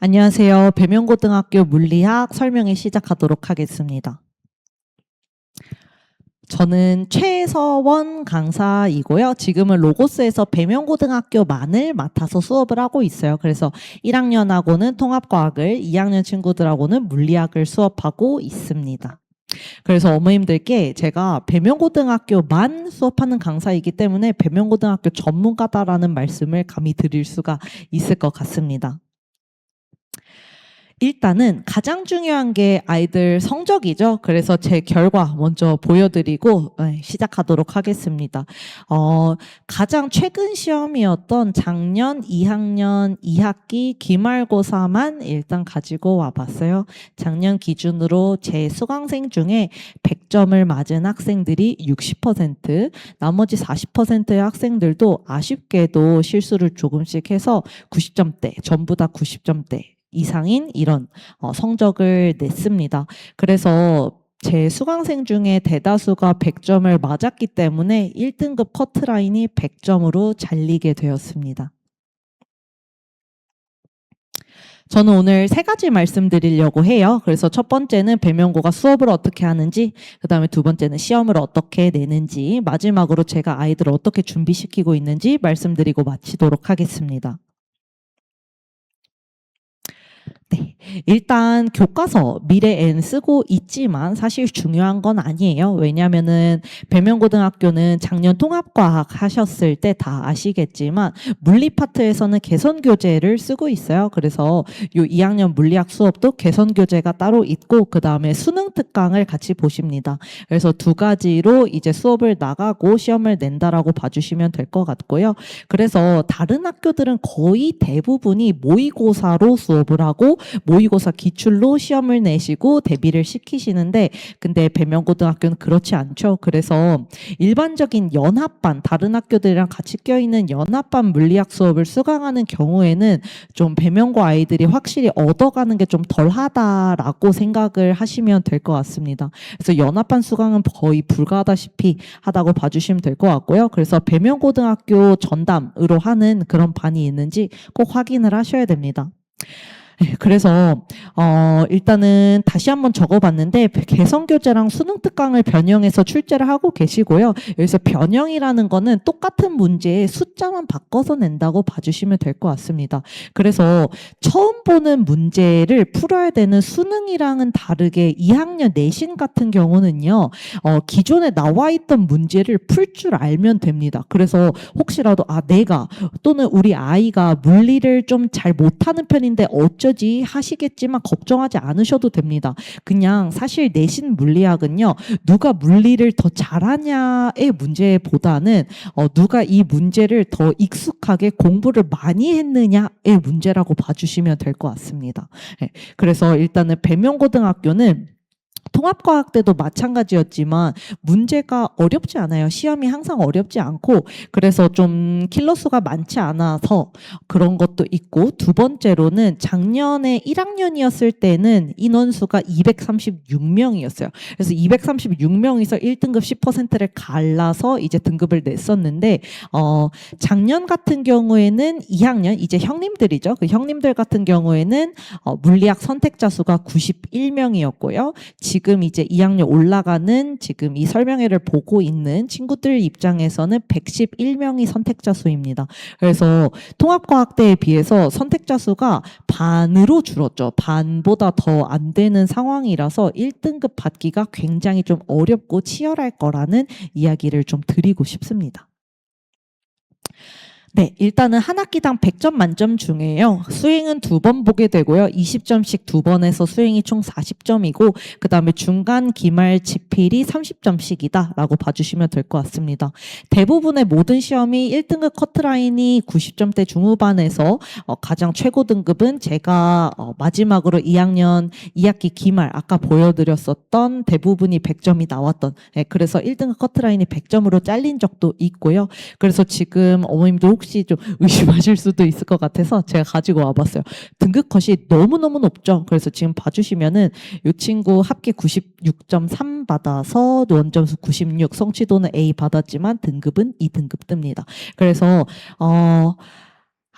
안녕하세요. 배명고등학교 물리학 설명회 시작하도록 하겠습니다. 저는 최서원 강사이고요. 지금은 로고스에서 배명고등학교만을 맡아서 수업을 하고 있어요. 그래서 1학년하고는 통합과학을, 2학년 친구들하고는 물리학을 수업하고 있습니다. 그래서 어머님들께 제가 배명고등학교만 수업하는 강사이기 때문에 배명고등학교 전문가다라는 말씀을 감히 드릴 수가 있을 것 같습니다. 일단은 가장 중요한 게 아이들 성적이죠. 그래서 제 결과 먼저 보여드리고 시작하도록 하겠습니다. 가장 최근 시험이었던 작년 2학년 2학기 기말고사만 일단 가지고 와봤어요. 작년 기준으로 제 수강생 중에 100점을 맞은 학생들이 60%, 나머지 40%의 학생들도 아쉽게도 실수를 조금씩 해서 90점대, 전부 다 90점대. 이상인 이런 성적을 냈습니다. 그래서 제 수강생 중에 대다수가 100점을 맞았기 때문에 1등급 커트라인이 100점으로 잘리게 되었습니다. 저는 오늘 3가지 말씀드리려고 해요. 그래서 첫 번째는 배명고가 수업을 어떻게 하는지, 그 다음에 두 번째는 시험을 어떻게 내는지, 마지막으로 제가 아이들을 어떻게 준비시키고 있는지 말씀드리고 마치도록 하겠습니다. 네. 일단 교과서 미래엔 쓰고 있지만 사실 중요한 건 아니에요. 왜냐면은 배명고등학교는 작년 통합과학 하셨을 때 다 아시겠지만 물리 파트에서는 개선교재를 쓰고 있어요. 그래서 요 2학년 물리학 수업도 개선교재가 따로 있고 그 다음에 수능 특강을 같이 보십니다. 그래서 두 가지로 이제 수업을 나가고 시험을 낸다라고 봐주시면 될 것 같고요. 그래서 다른 학교들은 거의 대부분이 모의고사로 수업을 하고 모의고사 기출로 시험을 내시고 대비를 시키시는데 근데 배명고등학교는 그렇지 않죠. 그래서 일반적인 연합반, 다른 학교들이랑 같이 껴있는 연합반 물리학 수업을 수강하는 경우에는 좀 배명고 아이들이 확실히 얻어가는 게 좀 덜하다라고 생각을 하시면 될 것 같습니다. 그래서 연합반 수강은 거의 불가하다시피 하다고 봐주시면 될 것 같고요. 그래서 배명고등학교 전담으로 하는 그런 반이 있는지 꼭 확인을 하셔야 됩니다. 그래서 일단은 다시 한번 적어봤는데 개선교재랑 수능특강을 변형해서 출제를 하고 계시고요. 여기서 변형이라는 거는 똑같은 문제에 숫자만 바꿔서 낸다고 봐주시면 될 것 같습니다. 그래서 처음 보는 문제를 풀어야 되는 수능이랑은 다르게 2학년 내신 같은 경우는요. 기존에 나와 있던 문제를 풀 줄 알면 됩니다. 그래서 혹시라도 내가 또는 우리 아이가 물리를 좀 잘 못하는 편인데 어쩌지 하시겠지만 걱정하지 않으셔도 됩니다. 그냥 사실 내신 물리학은요. 누가 물리를 더 잘하냐의 문제보다는 누가 이 문제를 더 익숙하게 공부를 많이 했느냐의 문제라고 봐주시면 될 것 같습니다. 그래서 일단은 배명고등학교는 통합과학 때도 마찬가지였지만 문제가 어렵지 않아요. 시험이 항상 어렵지 않고 그래서 좀 킬러수가 많지 않아서 그런 것도 있고 두 번째로는 작년에 1학년이었을 때는 인원수가 236명이었어요. 그래서 236명에서 1등급 10%를 갈라서 이제 등급을 냈었는데 작년 같은 경우에는 2학년 이제 형님들이죠. 그 형님들 같은 경우에는 물리학 선택자 수가 91명이었고요. 지금 이제 2학년 올라가는 지금 이 설명회를 보고 있는 친구들 입장에서는 111명이 선택자 수입니다. 그래서 통합과학대에 비해서 선택자 수가 반으로 줄었죠. 반보다 더 안 되는 상황이라서 1등급 받기가 굉장히 좀 어렵고 치열할 거라는 이야기를 좀 드리고 싶습니다. 네, 일단은 한 학기당 100점 만점 중에요. 수행은 2번 보게 되고요. 20점씩 2번에서 수행이 총 40점이고 그 다음에 중간 기말 지필이 30점씩이다 라고 봐주시면 될 것 같습니다. 대부분의 모든 시험이 1등급 커트라인이 90점대 중후반에서 가장 최고 등급은 제가 마지막으로 2학년 2학기 기말 아까 보여드렸었던 대부분이 100점이 나왔던 그래서 1등급 커트라인이 100점으로 잘린 적도 있고요. 그래서 지금 어머님도 혹시 좀 의심하실 수도 있을 것 같아서 제가 가지고 와봤어요. 등급 컷이 너무너무 높죠. 그래서 지금 봐주시면은 이 친구 합계 96.3 받아서 원점수 96, 성취도는 A 받았지만 등급은 2등급 뜹니다. 그래서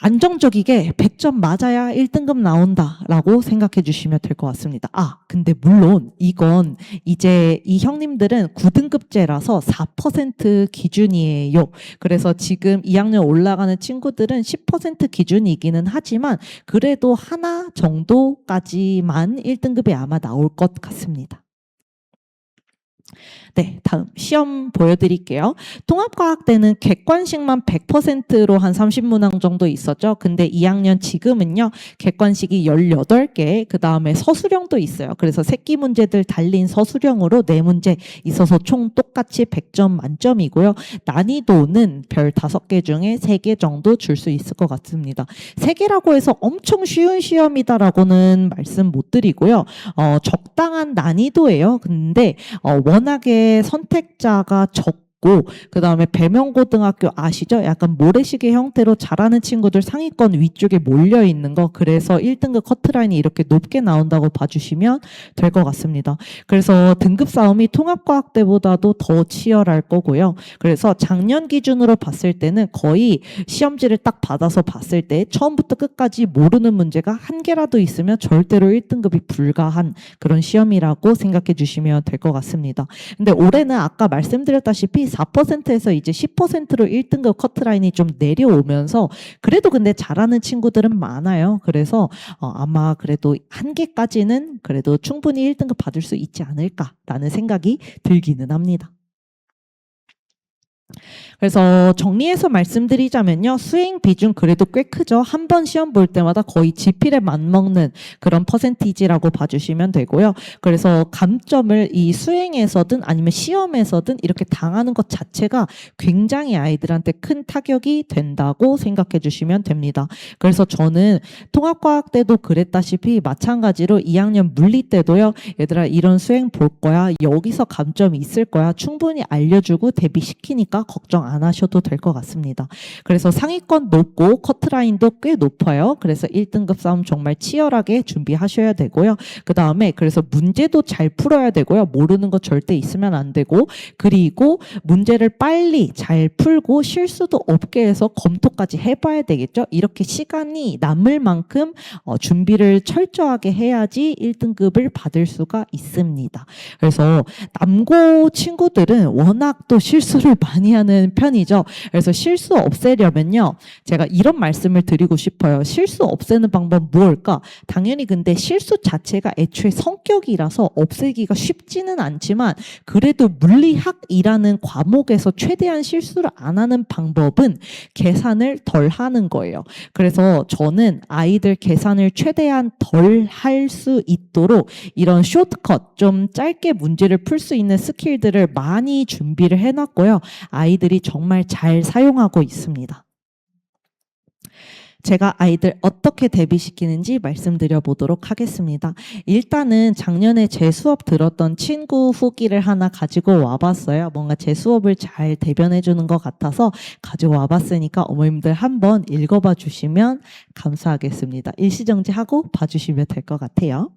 안정적이게 100점 맞아야 1등급 나온다라고 생각해 주시면 될 것 같습니다. 근데 물론 이건 이제 이 형님들은 9등급제라서 4% 기준이에요. 그래서 지금 2학년 올라가는 친구들은 10% 기준이기는 하지만 그래도 하나 정도까지만 1등급이 아마 나올 것 같습니다. 네, 다음 시험 보여드릴게요. 통합과학대는 객관식만 100%로 한 30문항 정도 있었죠. 근데 2학년 지금은요. 객관식이 18개, 그 다음에 서술형도 있어요. 그래서 새끼 문제들 달린 서술형으로 4문제 있어서 총 똑같이 100점 만점이고요. 난이도는 별 5개 중에 3개 정도 줄 수 있을 것 같습니다. 3개라고 해서 엄청 쉬운 시험이다라고는 말씀 못 드리고요. 적당한 난이도예요. 근데 워낙에 선택자가 적고 그다음에 배명고등학교 아시죠? 약간 모래시계 형태로 잘하는 친구들 상위권 위쪽에 몰려 있는 거, 그래서 1등급 커트라인이 이렇게 높게 나온다고 봐주시면 될 것 같습니다. 그래서 등급 싸움이 통합과학 때보다도 더 치열할 거고요. 그래서 작년 기준으로 봤을 때는 거의 시험지를 딱 받아서 봤을 때 처음부터 끝까지 모르는 문제가 한 개라도 있으면 절대로 1등급이 불가한 그런 시험이라고 생각해 주시면 될 것 같습니다. 근데 올해는 아까 말씀드렸다시피 4%에서 이제 10%로 1등급 커트라인이 좀 내려오면서 그래도 근데 잘하는 친구들은 많아요. 그래서 아마 그래도 한 개까지는 그래도 충분히 1등급 받을 수 있지 않을까라는 생각이 들기는 합니다. 그래서 정리해서 말씀드리자면요. 수행 비중 그래도 꽤 크죠. 한 번 시험 볼 때마다 거의 지필에 맞먹는 그런 퍼센티지라고 봐주시면 되고요. 그래서 감점을 이 수행에서든 아니면 시험에서든 이렇게 당하는 것 자체가 굉장히 아이들한테 큰 타격이 된다고 생각해 주시면 됩니다. 그래서 저는 통합과학 때도 그랬다시피 마찬가지로 2학년 물리 때도요. 얘들아 이런 수행 볼 거야. 여기서 감점이 있을 거야. 충분히 알려주고 대비시키니까 걱정 안 하셔도 될 것 같습니다. 그래서 상위권 높고 커트라인도 꽤 높아요. 그래서 1등급 싸움 정말 치열하게 준비하셔야 되고요. 그 다음에 그래서 문제도 잘 풀어야 되고요. 모르는 거 절대 있으면 안 되고, 그리고 문제를 빨리 잘 풀고 실수도 없게 해서 검토까지 해봐야 되겠죠. 이렇게 시간이 남을 만큼 준비를 철저하게 해야지 1등급을 받을 수가 있습니다. 그래서 남고 친구들은 워낙 또 실수를 많이 하는 편이죠. 그래서 실수 없애려면요. 제가 이런 말씀을 드리고 싶어요. 실수 없애는 방법 무엇일까? 당연히 근데 실수 자체가 애초에 성격이라서 없애기가 쉽지는 않지만 그래도 물리학이라는 과목에서 최대한 실수를 안 하는 방법은 계산을 덜 하는 거예요. 그래서 저는 아이들 계산을 최대한 덜 할 수 있도록 이런 쇼트컷, 좀 짧게 문제를 풀 수 있는 스킬들을 많이 준비를 해놨고요. 아이들이 정말 잘 사용하고 있습니다. 제가 아이들 어떻게 대비시키는지 말씀드려 보도록 하겠습니다. 일단은 작년에 제 수업 들었던 친구 후기를 하나 가지고 와봤어요. 뭔가 제 수업을 잘 대변해 주는 것 같아서 가지고 와봤으니까 어머님들 한번 읽어봐 주시면 감사하겠습니다. 일시정지하고 봐주시면 될 것 같아요.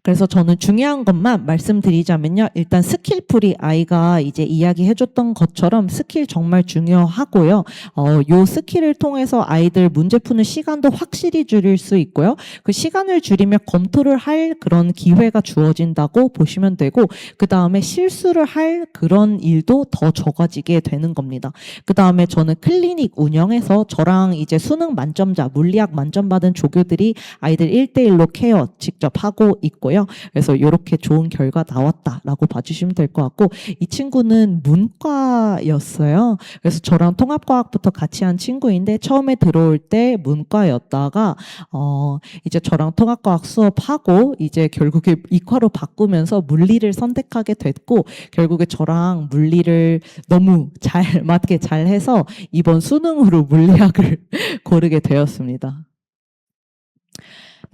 그래서 저는 중요한 것만 말씀드리자면요. 일단 스킬풀이 아이가 이제 이야기해줬던 것처럼 스킬 정말 중요하고요. 요 스킬을 통해서 아이들 문제 푸는 시간도 확실히 줄일 수 있고요. 그 시간을 줄이면 검토를 할 그런 기회가 주어진다고 보시면 되고, 그 다음에 실수를 할 그런 일도 더 적어지게 되는 겁니다. 그 다음에 저는 클리닉 운영해서 저랑 이제 수능 만점자, 물리학 만점 받은 조교들이 아이들 1대1로 케어 직접 하고 있고요. 그래서 이렇게 좋은 결과 나왔다라고 봐주시면 될 것 같고, 이 친구는 문과였어요. 그래서 저랑 통합과학부터 같이 한 친구인데 처음에 들어올 때 문과였다가 이제 저랑 통합과학 수업하고 이제 결국에 이과로 바꾸면서 물리를 선택하게 됐고, 결국에 저랑 물리를 너무 잘 맞게 잘 해서 이번 수능으로 물리학을 고르게 되었습니다.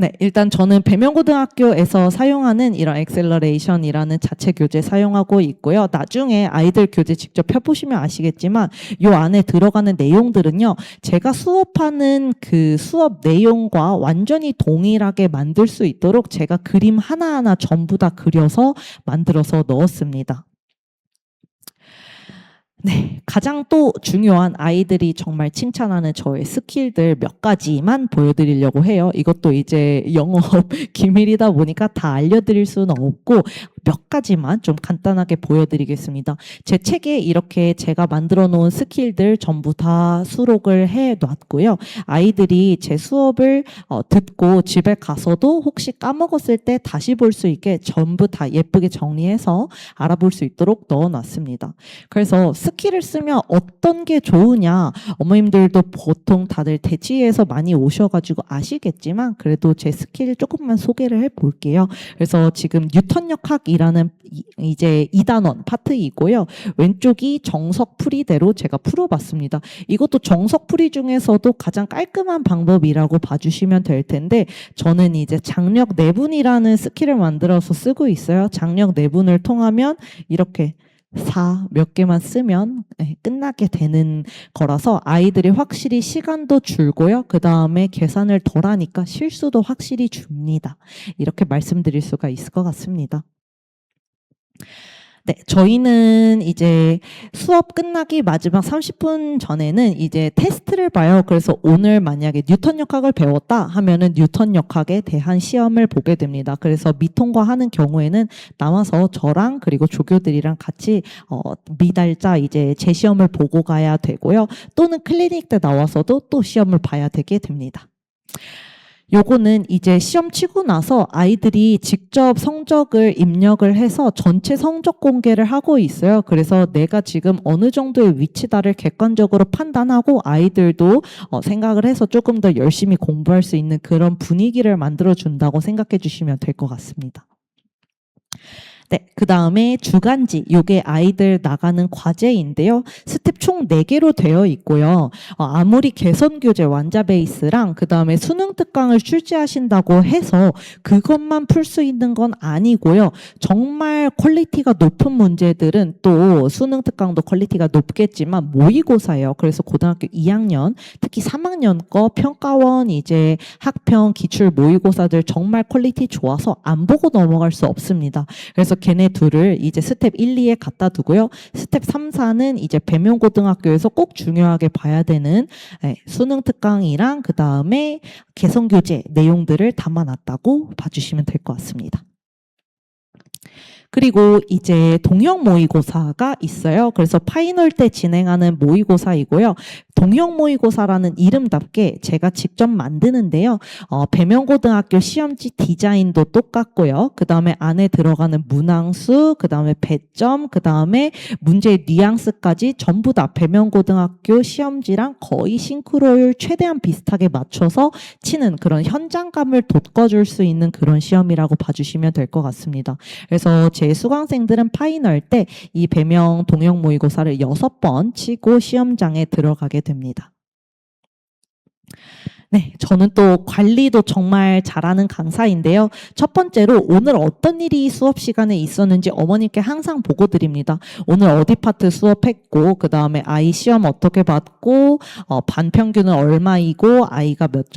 네, 일단 저는 배명고등학교에서 사용하는 이런 엑셀러레이션이라는 자체 교재 사용하고 있고요. 나중에 아이들 교재 직접 펴보시면 아시겠지만 요 안에 들어가는 내용들은요. 제가 수업하는 그 수업 내용과 완전히 동일하게 만들 수 있도록 제가 그림 하나하나 전부 다 그려서 만들어서 넣었습니다. 네, 가장 또 중요한 아이들이 정말 칭찬하는 저의 스킬들 몇 가지만 보여드리려고 해요. 이것도 이제 영업 기밀이다 보니까 다 알려드릴 수는 없고 몇 가지만 좀 간단하게 보여드리겠습니다. 제 책에 이렇게 제가 만들어 놓은 스킬들 전부 다 수록을 해 놨고요. 아이들이 제 수업을 듣고 집에 가서도 혹시 까먹었을 때 다시 볼 수 있게 전부 다 예쁘게 정리해서 알아볼 수 있도록 넣어 놨습니다. 그래서 스킬을 쓰면 어떤 게 좋으냐, 어머님들도 보통 다들 대치에서 많이 오셔가지고 아시겠지만 그래도 제 스킬 조금만 소개를 해볼게요. 그래서 지금 뉴턴역학이라는 이제 2단원 파트이고요. 왼쪽이 정석풀이대로 제가 풀어봤습니다. 이것도 정석풀이 중에서도 가장 깔끔한 방법이라고 봐주시면 될 텐데 저는 이제 장력 내분이라는 스킬을 만들어서 쓰고 있어요. 장력 내분을 통하면 이렇게 4 몇 개만 쓰면 끝나게 되는 거라서 아이들이 확실히 시간도 줄고요. 그 다음에 계산을 덜 하니까 실수도 확실히 줍니다. 이렇게 말씀드릴 수가 있을 것 같습니다. 네, 저희는 이제 수업 끝나기 마지막 30분 전에는 이제 테스트를 봐요. 그래서 오늘 만약에 뉴턴역학을 배웠다 하면은 뉴턴역학에 대한 시험을 보게 됩니다. 그래서 미통과하는 경우에는 나와서 저랑 그리고 조교들이랑 같이 미달자 이제 재시험을 보고 가야 되고요. 또는 클리닉 때 나와서도 또 시험을 봐야 되게 됩니다. 요거는 이제 시험 치고 나서 아이들이 직접 성적을 입력을 해서 전체 성적 공개를 하고 있어요. 그래서 내가 지금 어느 정도의 위치다를 객관적으로 판단하고 아이들도 생각을 해서 조금 더 열심히 공부할 수 있는 그런 분위기를 만들어 준다고 생각해 주시면 될 것 같습니다. 네, 그 다음에 주간지, 요게 아이들 나가는 과제인데요. 스텝 총 4개로 되어 있고요. 아무리 개선교재 완자 베이스랑 그 다음에 수능 특강을 출제하신다고 해서 그것만 풀 수 있는 건 아니고요. 정말 퀄리티가 높은 문제들은 또 수능 특강도 퀄리티가 높겠지만 모의고사예요. 그래서 고등학교 2학년, 특히 3학년 거 평가원 이제 학평 기출 모의고사들 정말 퀄리티 좋아서 안 보고 넘어갈 수 없습니다. 그래서 걔네 둘을 이제 스텝 1, 2에 갖다 두고요. 스텝 3, 4는 이제 배명고등학교에서 꼭 중요하게 봐야 되는 수능 특강이랑 그 다음에 개성교재 내용들을 담아놨다고 봐주시면 될 것 같습니다. 그리고 이제 동형 모의고사가 있어요. 그래서 파이널 때 진행하는 모의고사이고요. 동형 모의고사라는 이름답게 제가 직접 만드는데요. 배명고등학교 시험지 디자인도 똑같고요. 그 다음에 안에 들어가는 문항수, 그 다음에 배점, 그 다음에 문제의 뉘앙스까지 전부 다 배명고등학교 시험지랑 거의 싱크로율 최대한 비슷하게 맞춰서 치는 그런 현장감을 돋궈줄 수 있는 그런 시험이라고 봐주시면 될 것 같습니다. 그래서 제 수강생들은 파이널 때 이 배명 동형 모의고사를 6번 치고 시험장에 들어가게 됩니다. 네, 저는 또 관리도 정말 잘하는 강사인데요. 첫 번째로 오늘 어떤 일이 수업 시간에 있었는지 어머님께 항상 보고 드립니다. 오늘 어디 파트 수업했고 그 다음에 아이 시험 어떻게 봤고 반평균은 얼마이고 아이가 몇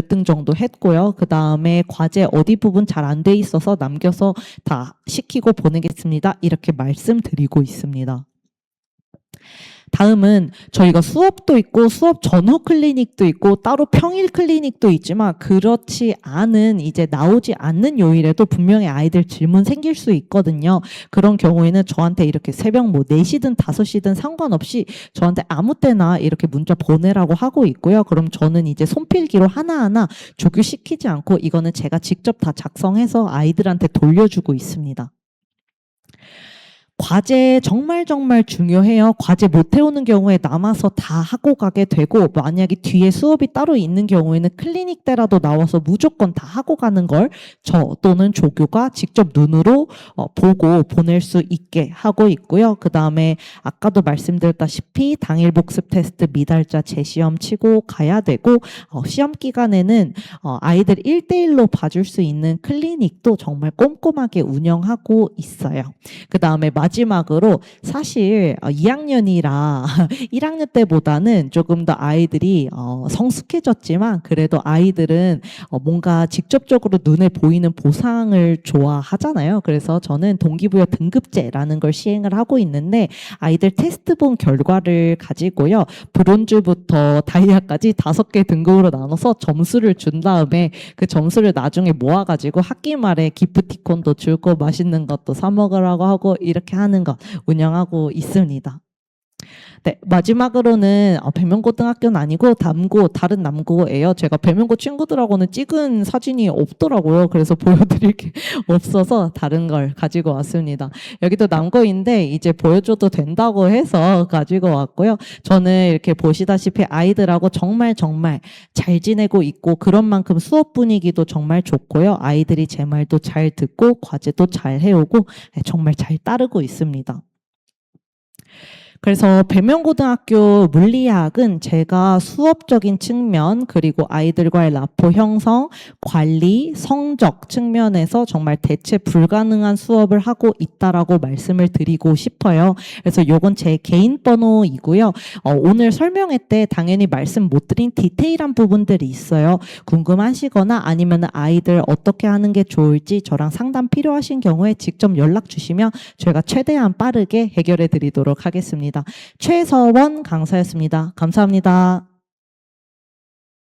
등 정도 했고요. 그 다음에 과제 어디 부분 잘 안 돼 있어서 남겨서 다 시키고 보내겠습니다. 이렇게 말씀드리고 있습니다. 다음은 저희가 수업도 있고 수업 전후 클리닉도 있고 따로 평일 클리닉도 있지만 그렇지 않은 이제 나오지 않는 요일에도 분명히 아이들 질문 생길 수 있거든요. 그런 경우에는 저한테 이렇게 새벽 뭐 4시든 5시든 상관없이 저한테 아무 때나 이렇게 문자 보내라고 하고 있고요. 그럼 저는 이제 손필기로 하나하나 조교시키지 않고 이거는 제가 직접 다 작성해서 아이들한테 돌려주고 있습니다. 과제 정말 중요해요. 과제 못 해오는 경우에 남아서 다 하고 가게 되고 만약에 뒤에 수업이 따로 있는 경우에는 클리닉 때라도 나와서 무조건 다 하고 가는 걸 저 또는 조교가 직접 눈으로 보고 보낼 수 있게 하고 있고요. 그 다음에 아까도 말씀드렸다시피 당일 복습 테스트 미달자 재시험 치고 가야 되고 시험 기간에는 아이들 1대1로 봐줄 수 있는 클리닉도 정말 꼼꼼하게 운영하고 있어요. 그 다음에 마지막으로 사실 2학년이라 1학년 때보다는 조금 더 아이들이 성숙해졌지만 그래도 아이들은 뭔가 직접적으로 눈에 보이는 보상을 좋아하잖아요. 그래서 저는 동기부여 등급제라는 걸 시행을 하고 있는데 아이들 테스트 본 결과를 가지고요. 브론즈부터 다이아까지 5개 등급으로 나눠서 점수를 준 다음에 그 점수를 나중에 모아가지고 학기 말에 기프티콘도 주고 맛있는 것도 사 먹으라고 하고 이렇게 하는 거 운영하고 있습니다. 네, 마지막으로는 배명고등학교는 아니고 다른 남고예요. 제가 배명고 친구들하고는 찍은 사진이 없더라고요. 그래서 보여드릴 게 없어서 다른 걸 가지고 왔습니다. 여기도 남고인데 이제 보여줘도 된다고 해서 가지고 왔고요. 저는 이렇게 보시다시피 아이들하고 정말 잘 지내고 있고 그런 만큼 수업 분위기도 정말 좋고요. 아이들이 제 말도 잘 듣고 과제도 잘 해오고 정말 잘 따르고 있습니다. 그래서 배명고등학교 물리학은 제가 수업적인 측면 그리고 아이들과의 라포 형성, 관리, 성적 측면에서 정말 대체 불가능한 수업을 하고 있다라고 말씀을 드리고 싶어요. 그래서 요건 제 개인 번호이고요. 오늘 설명회 때 당연히 말씀 못 드린 디테일한 부분들이 있어요. 궁금하시거나 아니면 아이들 어떻게 하는 게 좋을지 저랑 상담 필요하신 경우에 직접 연락 주시면 저희가 최대한 빠르게 해결해 드리도록 하겠습니다. 최서원 강사였습니다. 감사합니다.